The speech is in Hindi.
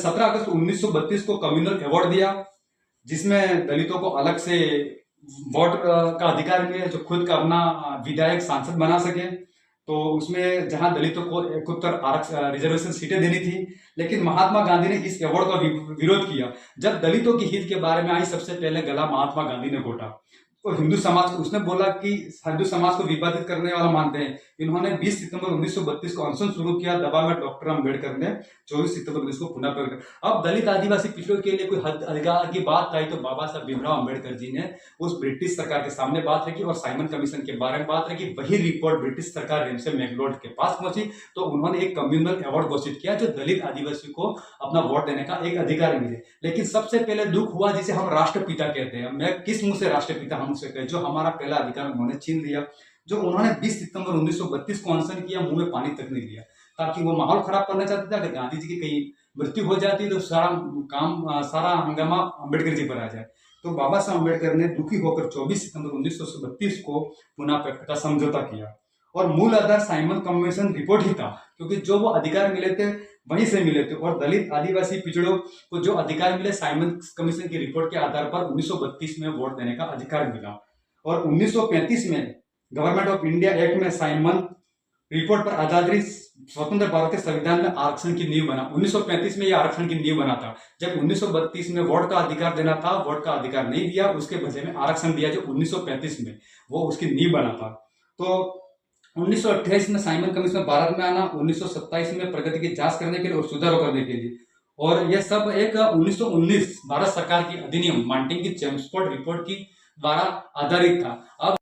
17 अगस्त 1932 को कम्युनल अवार्ड दिया, जिसमें दलितों को अलग से वोट का अधिकार मिले, जो खुद का अपना विधायक सांसद बना सके। तो उसमें जहां दलितों को एकउत्तर आरक्षण रिजर्वेशन सीटें देनी थी, लेकिन महात्मा गांधी ने इस अवार्ड का विरोध किया। जब दलितों के हित के बारे में आई, सबसे पहले गला महात्मा गांधी ने घोटा। तो हिंदू समाज को उसने बोला कि हिंदू समाज को विभाजित करने वाला मानते हैं। इन्होंने 20 सितंबर 1932 को अनशन शुरू किया। दबा में डॉक्टर अम्बेडकर ने 24 सितंबर 19 को पुनः प्रकट। अब दलित आदिवासी पिछड़ों के लिए कोई हद अधिकार की बात आई तो बाबा साहब भीमराव अम्बेडकर जी ने उस ब्रिटिश सरकार के सामने बात रखी और साइमन कमीशन के बारे में बात रखी। वही रिपोर्ट ब्रिटिश सरकार रेमसे मैकडॉनल्ड के पास पहुंची, तो उन्होंने एक कम्युनल अवार्ड घोषित किया जो दलित आदिवासी को अपना वोट देने का एक अधिकार मिले। लेकिन सबसे पहले दुख हुआ जिसे हम राष्ट्रपिता कहते हैं। मैं किस मुंह से राष्ट्रपिता हम उसे कहे, जो हमारा पहला अधिकार उन्होंने छीन लिया। जो उन्होंने 20 सितंबर 1932 को अनशन किया, मुंह में पानी तक नहीं लिया, ताकि वो माहौल खराब करना चाहते थे। अगर गांधी जी की कहीं मृत्यु हो जाती तो सारा हंगामा अम्बेडकर जी पर आ जाए। तो बाबा साहब अम्बेडकर ने दुखी होकर 24 सितंबर 1932 को पुनः प्रकट का समझौता किया। और मूल आधार साइमन कमीशन रिपोर्ट ही था, क्योंकि जो वो अधिकार मिले थे वहीं से मिले थे। और दलित आदिवासी पिछड़ों को जो अधिकार मिले साइमन कमीशन की रिपोर्ट के आधार पर 1932 में वोट देने का अधिकार मिला। और 1935 में गवर्नमेंट ऑफ इंडिया एक्ट में साइमन रिपोर्ट पर आधारित स्वतंत्र भारत के संविधान में आरक्षण की नींव बना। 1935 में यह आरक्षण की नींव बना था। जब 1932 में वोट का अधिकार देना था, वोट का अधिकार नहीं दिया, उसके बदले में आरक्षण दिया जो 1935 में, वो उसकी नींव बना था। तो 1928 में साइमन कमीशन भारत में आना, 1927 में प्रगति की जांच करने के लिए और सुधार करने के लिए, और यह सब एक 1919 भारत सरकार की अधिनियम मार्टिन की चेम्स्फोर्ड रिपोर्ट की द्वारा आधारित था। अब